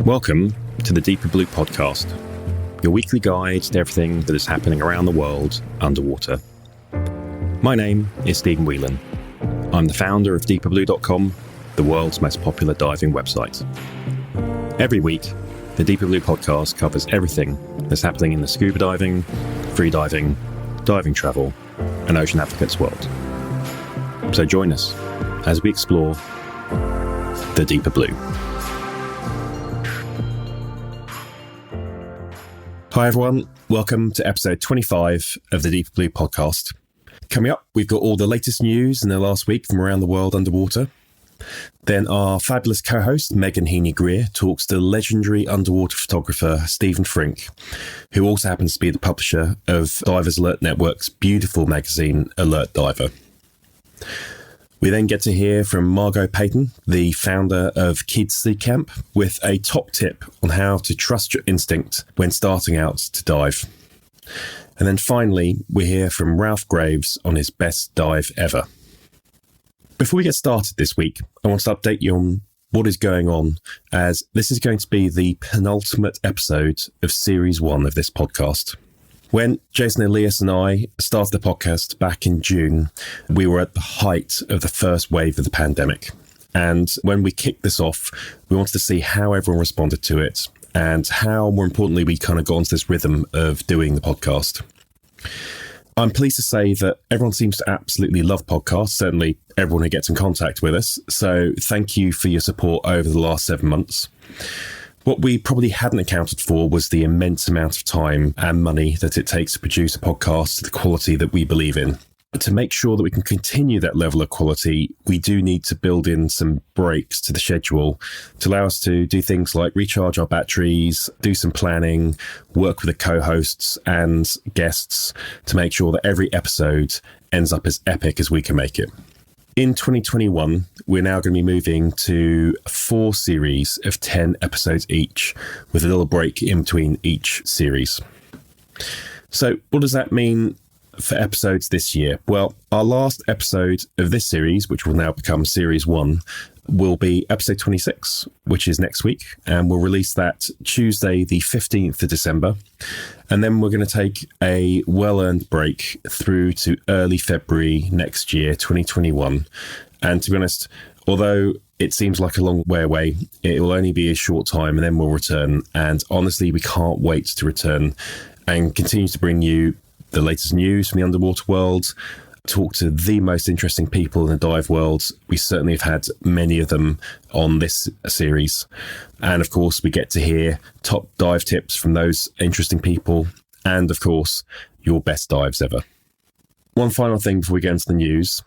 Welcome to the Deeper Blue podcast, your weekly guide to everything that is happening around the world underwater. My name is Stephen Whelan. I'm the founder of DeeperBlue.com, the world's most popular diving website. Every week, the Deeper Blue podcast covers everything that's happening in the scuba diving, freediving, diving travel, and ocean advocates world. So join us as we explore the Deeper Blue. Hi everyone, welcome to episode 25 of the Deeper Blue podcast. Coming up, we've got all the latest news in the last week from around the world underwater. Then our fabulous co-host, Mehgan Heany-Grier, talks to legendary underwater photographer Stephen Frink, who also happens to be the publisher of Divers Alert Network's beautiful magazine, Alert Diver. We then get to hear from Margo Peyton, the founder of Kids Sea Camp, with a top tip on how to trust your instinct when starting out to dive. And then finally, we hear from Ralph Graves on his best dive ever. Before we get started this week, I want to update you on what is going on, as this is going to be the penultimate episode of Series 1 of this podcast. When Jason Elias and I started the podcast back in June, we were at the height of the first wave of the pandemic. And when we kicked this off, we wanted to see how everyone responded to it and how, more importantly, we kind of got into this rhythm of doing the podcast. I'm pleased to say that everyone seems to absolutely love podcasts, certainly everyone who gets in contact with us. So thank you for your support over the last 7 months. What we probably hadn't accounted for was the immense amount of time and money that it takes to produce a podcast to the quality that we believe in. To make sure that we can continue that level of quality, we do need to build in some breaks to the schedule to allow us to do things like recharge our batteries, do some planning, work with the co-hosts and guests to make sure that every episode ends up as epic as we can make it. In 2021, we're now going to be moving to 4 series of 10 episodes each, with a little break in between each series. So what does that mean for episodes this year? Well, our last episode of this series, which will now become Series 1, will be episode 26, which is next week, and we'll release that Tuesday, the 15th of December. And then we're going to take a well-earned break through to early February next year, 2021. And to be honest, although it seems like a long way away, it will only be a short time and then we'll return. And honestly, we can't wait to return and continue to bring you the latest news from the underwater world, talk to the most interesting people in the dive world. We certainly have had many of them on this series. And of course, we get to hear top dive tips from those interesting people. And of course, your best dives ever. One final thing before we get into the news.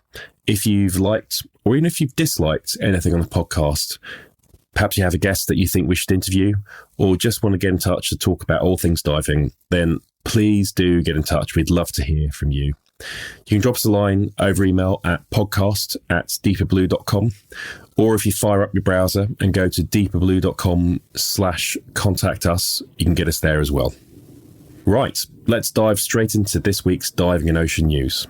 If you've liked, or even if you've disliked anything on the podcast, perhaps you have a guest that you think we should interview, or just want to get in touch to talk about all things diving, then please do get in touch. We'd love to hear from you. You can drop us a line over email at podcast@DeeperBlue.com, or if you fire up your browser and go to DeeperBlue.com/contact us, you can get us there as well. Right, let's dive straight into this week's diving and ocean news.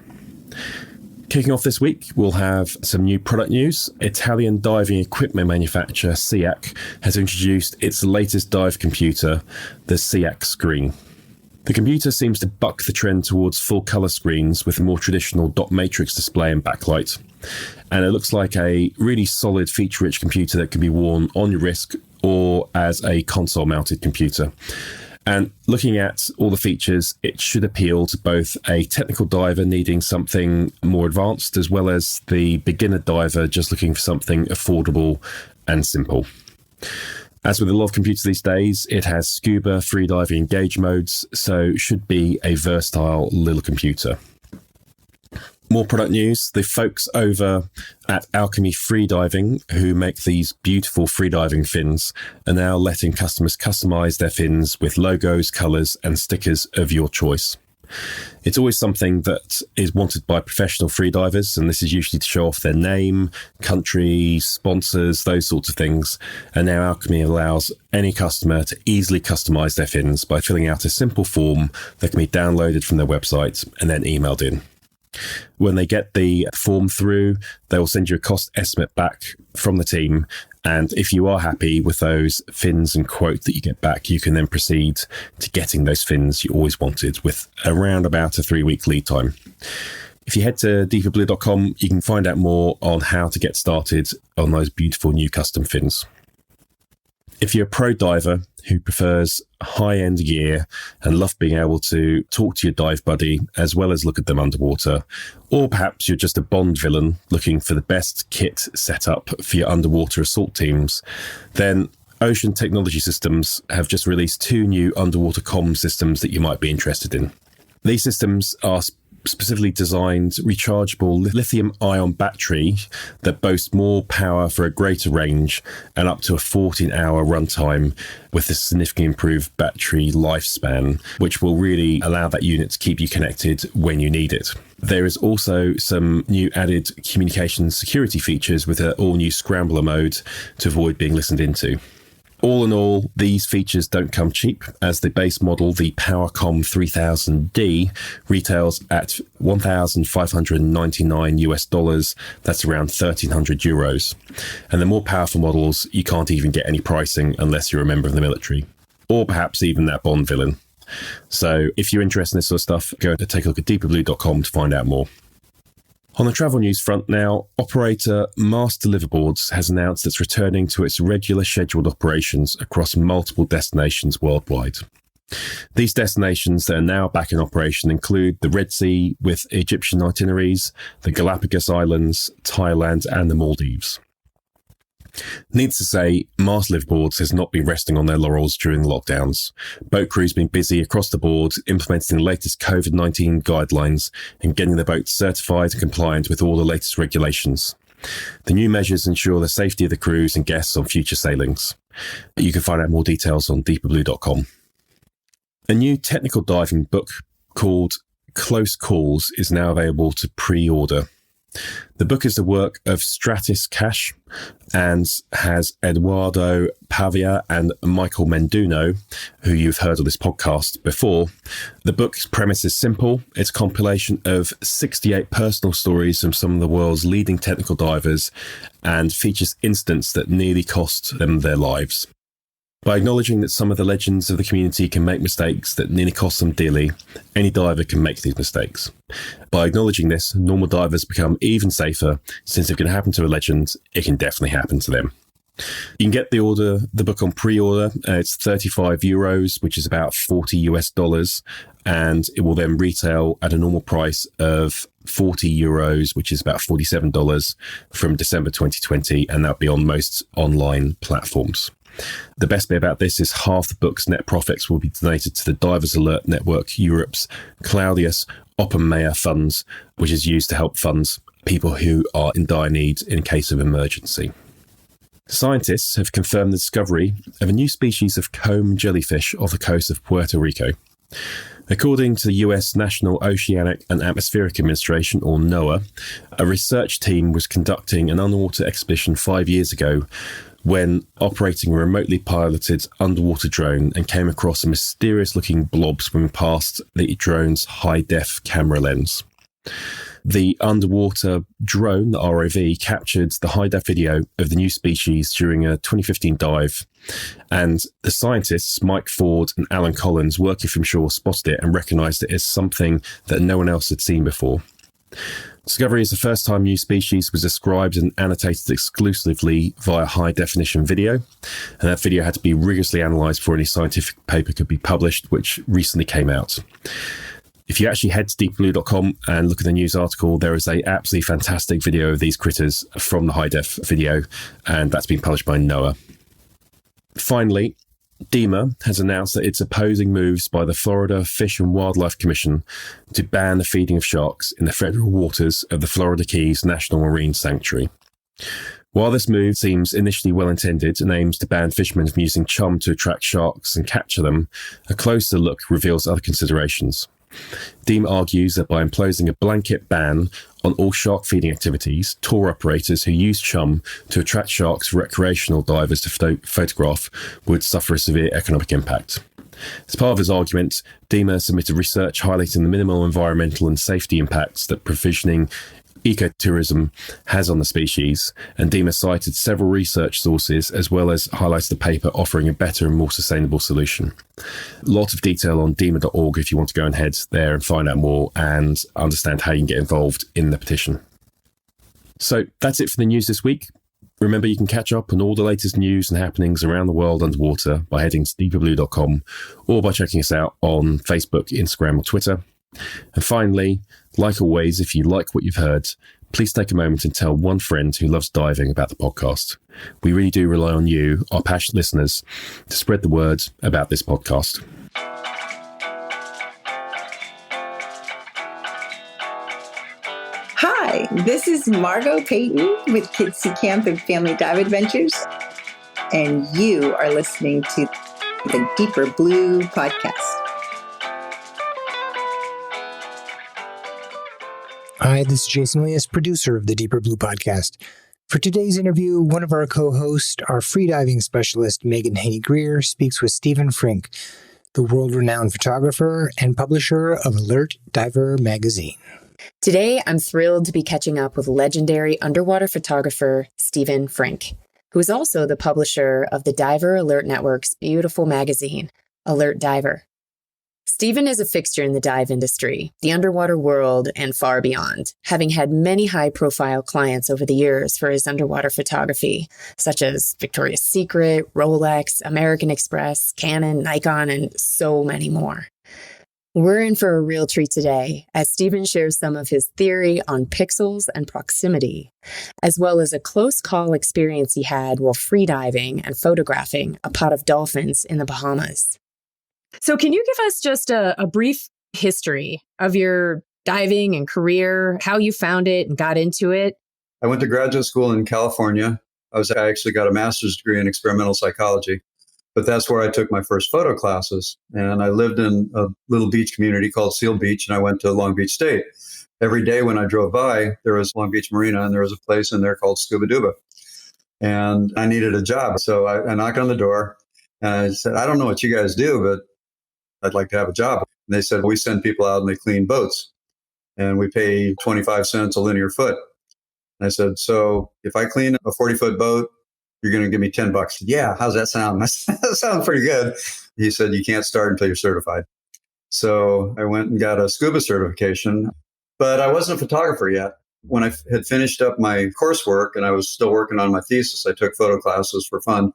Kicking off this week, we'll have some new product news. Italian diving equipment manufacturer SEAC has introduced its latest dive computer, the SEAC Screen. The computer seems to buck the trend towards full-colour screens with a more traditional dot matrix display and backlight. And it looks like a really solid feature-rich computer that can be worn on your wrist or as a console-mounted computer. And looking at all the features, it should appeal to both a technical diver needing something more advanced, as well as the beginner diver just looking for something affordable and simple. As with a lot of computers these days, it has scuba, freediving, engage modes, so should be a versatile little computer. More product news. The folks over at Alchemy Freediving, who make these beautiful freediving fins, are now letting customers customize their fins with logos, colors, and stickers of your choice. It's always something that is wanted by professional freedivers, and this is usually to show off their name, country, sponsors, those sorts of things. And now Alchemy allows any customer to easily customize their fins by filling out a simple form that can be downloaded from their website and then emailed in. When they get the form through, they will send you a cost estimate back from the team. And if you are happy with those fins and quote that you get back, you can then proceed to getting those fins you always wanted with around about a 3-week lead time. If you head to DeeperBlue.com, you can find out more on how to get started on those beautiful new custom fins. If you're a pro diver who prefers high-end gear and love being able to talk to your dive buddy as well as look at them underwater, or perhaps you're just a Bond villain looking for the best kit set up for your underwater assault teams, then Ocean Technology Systems have just released 2 new underwater comm systems that you might be interested in. These systems are specifically designed rechargeable lithium-ion battery that boasts more power for a greater range and up to a 14-hour runtime with a significantly improved battery lifespan, which will really allow that unit to keep you connected when you need it. There is also some new added communication security features with an all-new scrambler mode to avoid being listened into. All in all, these features don't come cheap, as the base model, the PowerComm 3000D, retails at $1,599. That's around 1,300 euros. And the more powerful models, you can't even get any pricing unless you're a member of the military, or perhaps even that Bond villain. So if you're interested in this sort of stuff, go and take a look at DeeperBlue.com to find out more. On the travel news front now, operator Master Liverboards has announced it's returning to its regular scheduled operations across multiple destinations worldwide. These destinations that are now back in operation include the Red Sea with Egyptian itineraries, the Galapagos Islands, Thailand and the Maldives. Needless to say, Master Liverboards has not been resting on their laurels during the lockdowns. Boat crews have been busy across the board implementing the latest COVID-19 guidelines and getting the boats certified and compliant with all the latest regulations. The new measures ensure the safety of the crews and guests on future sailings. You can find out more details on DeeperBlue.com. A new technical diving book called Close Calls is now available to pre-order. The book is the work of Stratis Cash and has Eduardo Pavia and Michael Menduno, who you've heard on this podcast before. The book's premise is simple. It's a compilation of 68 personal stories from some of the world's leading technical divers and features incidents that nearly cost them their lives. By acknowledging that some of the legends of the community can make mistakes that nearly cost them dearly, any diver can make these mistakes. By acknowledging this, normal divers become even safer, since if it can happen to a legend, it can definitely happen to them. You can get the book on pre-order. It's 35 euros, which is about $40, and it will then retail at a normal price of 40 euros, which is about $47 from December 2020, and that'll be on most online platforms. The best bit about this is half the book's net profits will be donated to the Divers Alert Network Europe's Claudius Oppenmeyer Funds, which is used to help fund people who are in dire need in case of emergency. Scientists have confirmed the discovery of a new species of comb jellyfish off the coast of Puerto Rico. According to the US National Oceanic and Atmospheric Administration, or NOAA, a research team was conducting an underwater expedition 5 years ago when operating a remotely piloted underwater drone and came across a mysterious-looking blob swimming past the drone's high-def camera lens. The underwater drone, the ROV, captured the high-def video of the new species during a 2015 dive, and the scientists, Mike Ford and Alan Collins, working from shore, spotted it and recognised it as something that no one else had seen before. Discovery is the first time new species was described and annotated exclusively via high-definition video, and that video had to be rigorously analysed before any scientific paper could be published, which recently came out. If you actually head to DeeperBlue.com and look at the news article, there is a absolutely fantastic video of these critters from the high-def video, and that's been published by NOAA. Finally, DEMA has announced that it's opposing moves by the Florida Fish and Wildlife Commission to ban the feeding of sharks in the federal waters of the Florida Keys National Marine Sanctuary. While this move seems initially well-intended and aims to ban fishermen from using chum to attract sharks and capture them, a closer look reveals other considerations. DEEMA argues that by imposing a blanket ban on all shark feeding activities, tour operators who use chum to attract sharks for recreational divers to photograph would suffer a severe economic impact. As part of his argument, DEEMA submitted research highlighting the minimal environmental and safety impacts that provisioning ecotourism has on the species, and DEEMA cited several research sources as well as highlighted the paper offering a better and more sustainable solution. A lot of detail on DEEMA.org if you want to go and head there and find out more and understand how you can get involved in the petition. So that's it for the news this week. Remember, you can catch up on all the latest news and happenings around the world underwater by heading to DeeperBlue.com or by checking us out on Facebook, Instagram or Twitter. And finally, like always, if you like what you've heard, please take a moment and tell one friend who loves diving about the podcast. We really do rely on you, our passionate listeners, to spread the word about this podcast. Hi, this is Margo Peyton with Kids Sea Camp and Family Dive Adventures, and you are listening to the Deeper Blue podcast. Hi, this is Jason Leas, producer of the Deeper Blue podcast. For today's interview, one of our co-hosts, our freediving specialist, Mehgan Heany-Grier, speaks with Stephen Frink, the world-renowned photographer and publisher of Alert Diver magazine. Today, I'm thrilled to be catching up with legendary underwater photographer Stephen Frink, who is also the publisher of the Diver Alert Network's beautiful magazine, Alert Diver. Stephen is a fixture in the dive industry, the underwater world, and far beyond, having had many high-profile clients over the years for his underwater photography, such as Victoria's Secret, Rolex, American Express, Canon, Nikon, and so many more. We're in for a real treat today, as Stephen shares some of his theory on pixels and proximity, as well as a close call experience he had while freediving and photographing a pod of dolphins in the Bahamas. So can you give us just a brief history of your diving and career, how you found it and got into it? I went to graduate school in California. I actually got a master's degree in experimental psychology, but that's where I took my first photo classes. And I lived in a little beach community called Seal Beach, and I went to Long Beach State. Every day when I drove by, there was Long Beach Marina, and there was a place in there called Scuba Duba. And I needed a job. So I knocked on the door, and I said, I don't know what you guys do, but I'd like to have a job. And they said, we send people out and they clean boats, and we pay 25 cents a linear foot. And I said, so if I clean a 40-foot boat, you're going to give me $10. Yeah, how's that sound? That sounds pretty good. He said, you can't start until you're certified. So I went and got a scuba certification, but I wasn't a photographer yet. When I had finished up my coursework and I was still working on my thesis, I took photo classes for fun.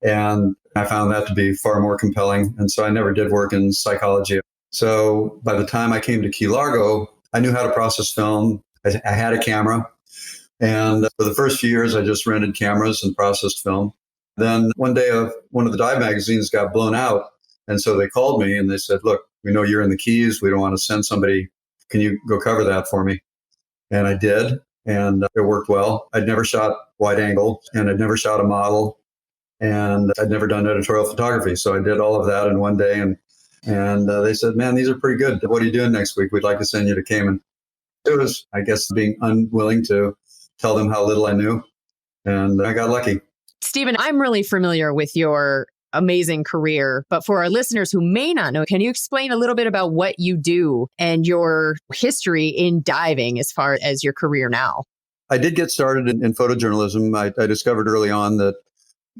And I found that to be far more compelling. And so I never did work in psychology. So by the time I came to Key Largo, I knew how to process film. I had a camera. And for the first few years, I just rented cameras and processed film. Then one day, one of the dive magazines got blown out. And so they called me and they said, look, we know you're in the Keys. We don't want to send somebody. Can you go cover that for me? And I did. And it worked well. I'd never shot wide angle and I'd never shot a model. And I'd never done editorial photography. So I did all of that in one day. And they said, man, these are pretty good. What are you doing next week? We'd like to send you to Cayman. It was, I guess, being unwilling to tell them how little I knew. And I got lucky. Stephen, I'm really familiar with your amazing career, but for our listeners who may not know, can you explain a little bit about what you do and your history in diving as far as your career now? I did get started in photojournalism. I discovered early on that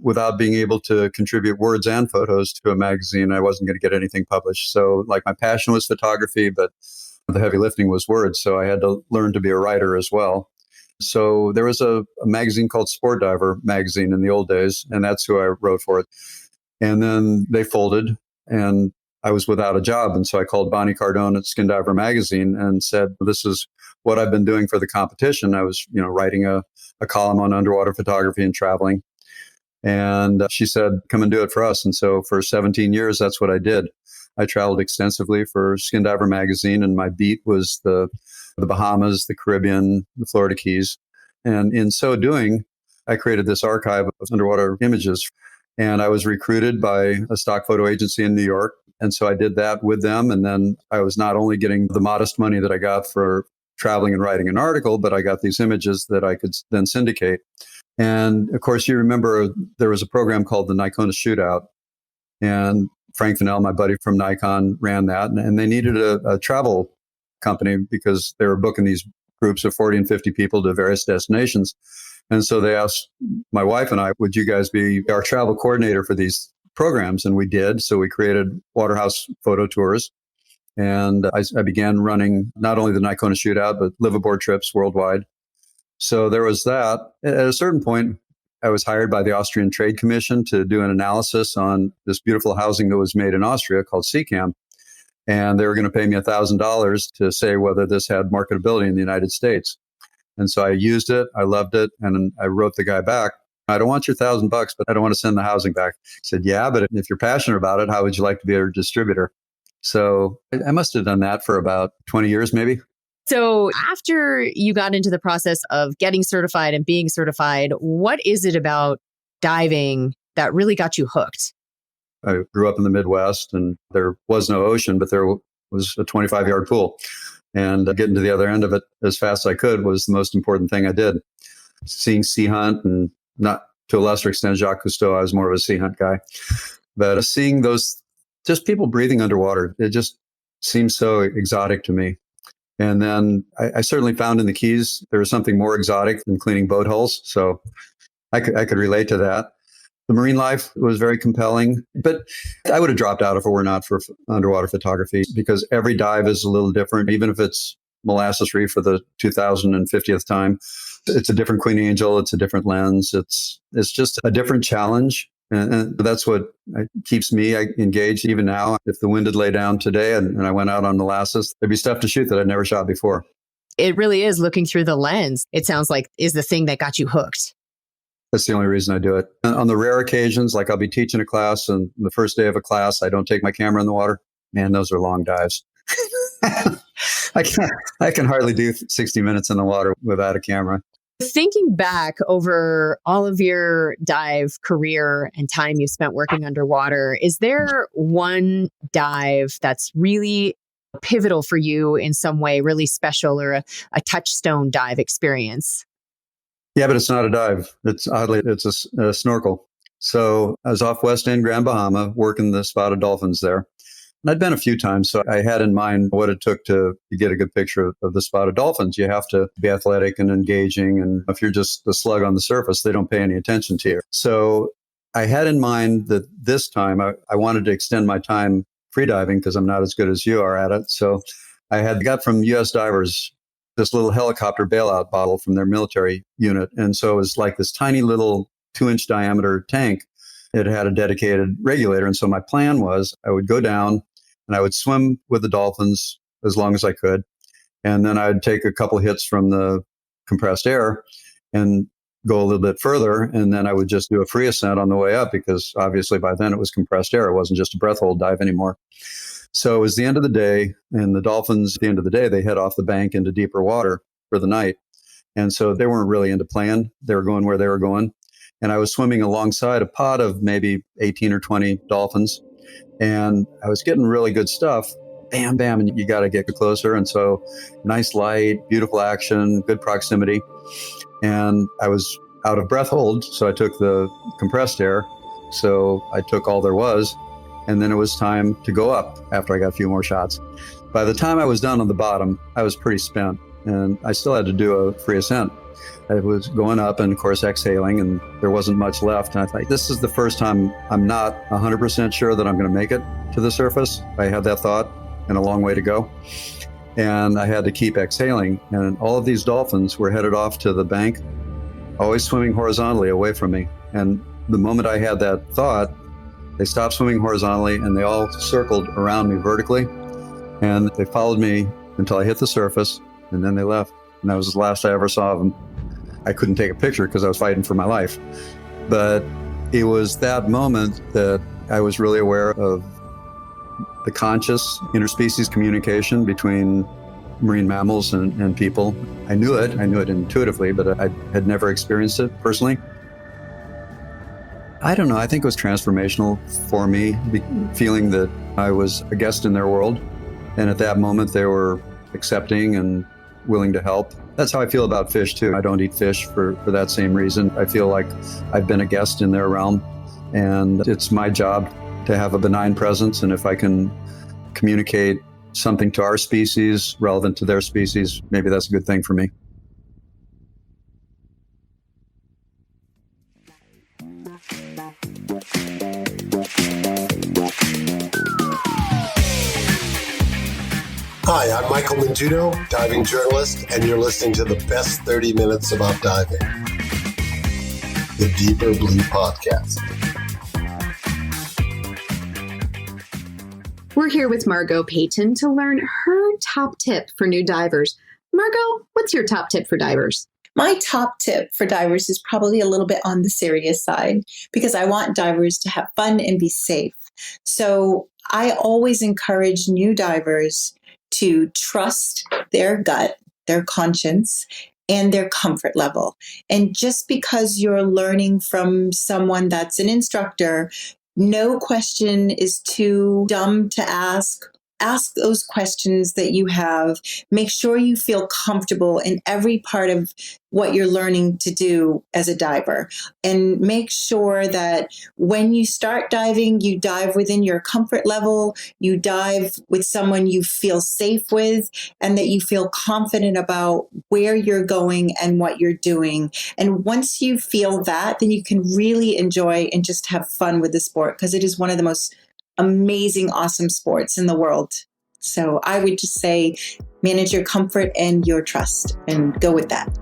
without being able to contribute words and photos to a magazine, I wasn't going to get anything published. So like my passion was photography, but the heavy lifting was words. So I had to learn to be a writer as well. So there was a magazine called Sport Diver magazine in the old days, and that's who I wrote for it. And then they folded and I was without a job. And so I called Bonnie Cardone at Skin Diver magazine and said, this is what I've been doing for the competition. I was, writing a column on underwater photography and traveling. And she said, come and do it for us. And so for 17 years, that's what I did. I traveled extensively for Skin Diver magazine, and my beat was the Bahamas, the Caribbean, the Florida Keys. And in so doing, I created this archive of underwater images. And I was recruited by a stock photo agency in New York And so I did that with them. And then I was not only getting the modest money that I got for traveling and writing an article, but I got these images that I could then syndicate. And of course, you remember there was a program called the Nikon Shootout. And Frank Vanel, my buddy from Nikon, ran that. And they needed a travel company because they were booking these groups of 40 and 50 people to various destinations. And so they asked my wife and I, would you guys be our travel coordinator for these programs? And we did. So we created Waterhouse Photo Tours. And I began running not only the Nikon Shootout, but live aboard trips worldwide. So there was that. At a certain point, I was hired by the Austrian Trade Commission to do an analysis on this beautiful housing that was made in Austria called Seacam. And they were going to pay me $1,000 to say whether this had marketability in the United States. And so I used it. I loved it. And I wrote the guy back, I don't want your $1,000, but I don't want to send the housing back. He said, yeah, but if you're passionate about it, how would you like to be a distributor? So I must have done that for about 20 years, maybe. So after you got into the process of getting certified and being certified, what is it about diving that really got you hooked? I grew up in the Midwest and there was no ocean, but there was a 25-yard pool. And getting to the other end of it as fast as I could was the most important thing I did. Seeing sea hunt, and not to a lesser extent, Jacques Cousteau, I was more of a sea hunt guy. But seeing those, just people breathing underwater, it just seems so exotic to me. And then I certainly found in the Keys, there was something more exotic than cleaning boat hulls. So I could relate to that. The marine life was very compelling, but I would have dropped out if it were not for underwater photography, because every dive is a little different. Even if it's Molasses Reef for the 2050th time, it's a different Queen Angel. It's a different lens. It's just a different challenge. And that's what keeps me engaged even now. If the wind had laid down today and I went out on Molasses, there'd be stuff to shoot that I'd never shot before. It really is looking through the lens. It sounds like is the thing that got you hooked. That's the only reason I do it. And on the rare occasions, like I'll be teaching a class and the first day of a class, I don't take my camera in the water. Man, those are long dives. I can hardly do 60 minutes in the water without a camera. Thinking back over all of your dive career and time you spent working underwater, is there one dive that's really pivotal for you in some way, really special, or a touchstone dive experience? Yeah, but it's not a dive. It's a snorkel. So I was off West End, Grand Bahama, working the spotted dolphins there. And I'd been a few times, so I had in mind what it took to get a good picture of the spotted dolphins. You have to be athletic and engaging. And if you're just a slug on the surface, they don't pay any attention to you. So I had in mind that this time I wanted to extend my time freediving because I'm not as good as you are at it. So I had got from U.S. divers this little helicopter bailout bottle from their military unit. And so it was like this tiny little 2-inch diameter tank. It had a dedicated regulator. And so my plan was I would go down and I would swim with the dolphins as long as I could. And then I'd take a couple hits from the compressed air and go a little bit further. And then I would just do a free ascent on the way up, because obviously by then it was compressed air. It wasn't just a breath hold dive anymore. So it was the end of the day, and the dolphins, at the end of the day, they head off the bank into deeper water for the night. And so they weren't really into plan. They were going where they were going. And I was swimming alongside a pod of maybe 18 or 20 dolphins. And I was getting really good stuff. Bam, bam, and you got to get closer. And so nice light, beautiful action, good proximity. And I was out of breath hold, so I took the compressed air. So I took all there was. And then it was time to go up after I got a few more shots. By the time I was done on the bottom, I was pretty spent, and I still had to do a free ascent. I was going up and, of course, exhaling, and there wasn't much left. And I thought, this is the first time I'm not 100% sure that I'm going to make it to the surface. I had that thought, and a long way to go. And I had to keep exhaling. And all of these dolphins were headed off to the bank, always swimming horizontally away from me. And the moment I had that thought, they stopped swimming horizontally and they all circled around me vertically. And they followed me until I hit the surface, and then they left. And that was the last I ever saw of them. I couldn't take a picture because I was fighting for my life. But it was that moment that I was really aware of the conscious interspecies communication between marine mammals and people. I knew it intuitively, but I had never experienced it personally. I don't know. I think it was transformational for me, feeling that I was a guest in their world. And at that moment, they were accepting and willing to help. That's how I feel about fish, too. I don't eat fish for that same reason. I feel like I've been a guest in their realm, and it's my job to have a benign presence. And if I can communicate something to our species relevant to their species, maybe that's a good thing for me. Hi, I'm Michael Manduno, diving journalist, and you're listening to the best 30 minutes about diving, the Deeper Blue Podcast. We're here with Margo Peyton to learn her top tip for new divers. Margo, what's your top tip for divers? My top tip for divers is probably a little bit on the serious side because I want divers to have fun and be safe. So I always encourage new divers to trust their gut, their conscience, and their comfort level. And just because you're learning from someone that's an instructor, no question is too dumb to ask. Ask those questions that you have. Make sure you feel comfortable in every part of what you're learning to do as a diver. And make sure that when you start diving, you dive within your comfort level, you dive with someone you feel safe with, and that you feel confident about where you're going and what you're doing. And once you feel that, then you can really enjoy and just have fun with the sport, because it is one of the most amazing, awesome sports in the world. So I would just say manage your comfort and your trust and go with that.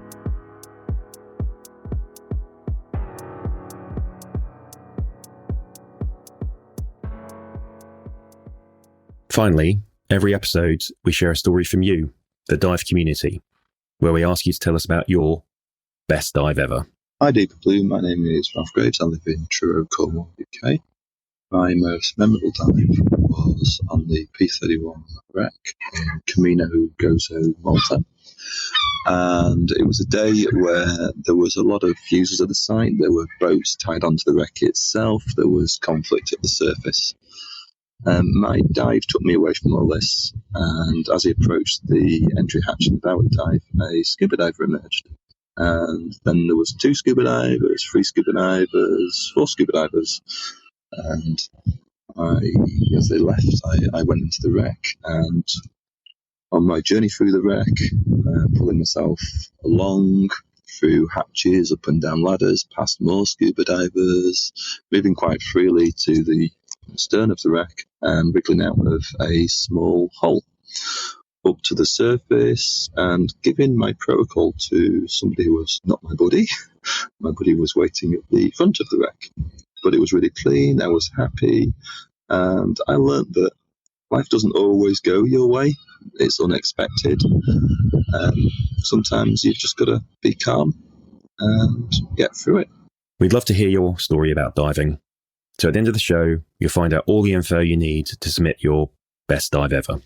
Finally, every episode we share a story from you, the dive community, where we ask you to tell us about your best dive ever. Hi Deeper Blue, my name is Ralph Graves. I live in Truro, Cornwall, UK. My most memorable dive was on the P31 wreck in Camino Gozo, Malta. And it was a day where there was a lot of users at the site. There were boats tied onto the wreck itself. There was conflict at the surface. My dive took me away from all this. And as I approached the entry hatch in the bow of the dive, a scuba diver emerged. And then there was 2 scuba divers, 3 scuba divers, 4 scuba divers. And as they left, I went into the wreck, and on my journey through the wreck, pulling myself along through hatches, up and down ladders, past more scuba divers, moving quite freely to the stern of the wreck and wriggling out of a small hole up to the surface and giving my protocol to somebody who was not my buddy. My buddy was waiting at the front of the wreck. But it was really clean, I was happy, and I learned that life doesn't always go your way. It's unexpected. Sometimes you've just got to be calm and get through it. We'd love to hear your story about diving. So at the end of the show, you'll find out all the info you need to submit your best dive ever.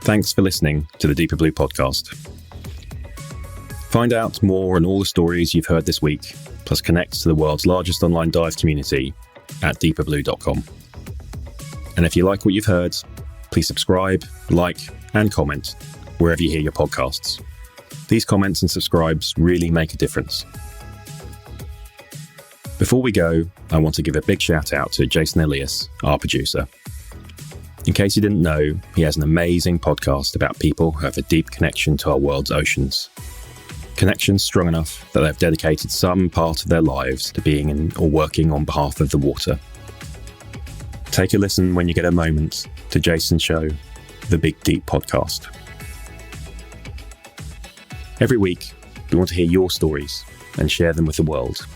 Thanks for listening to the Deeper Blue podcast. Find out more on all the stories you've heard this week, plus connect to the world's largest online dive community at DeeperBlue.com. And if you like what you've heard, please subscribe, like, and comment wherever you hear your podcasts. These comments and subscribes really make a difference. Before we go, I want to give a big shout out to Jason Elias, our producer. In case you didn't know, he has an amazing podcast about people who have a deep connection to our world's oceans. Connections strong enough that they've dedicated some part of their lives to being in or working on behalf of the water. Take a listen when you get a moment to Jason's show, The Big Deep Podcast. Every week, we want to hear your stories and share them with the world.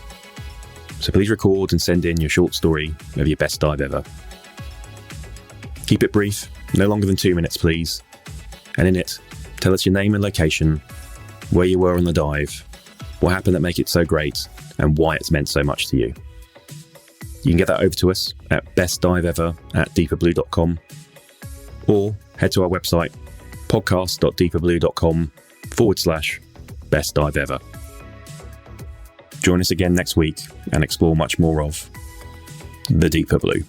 So please record and send in your short story of your best dive ever. Keep it brief, no longer than 2 minutes, please. And in it, tell us your name and location, where you were on the dive, what happened that made it so great, and why it's meant so much to you. You can get that over to us at bestdiveever@DeeperBlue.com, or head to our website, podcast.DeeperBlue.com/bestdiveever. Join us again next week and explore much more of the deeper blue.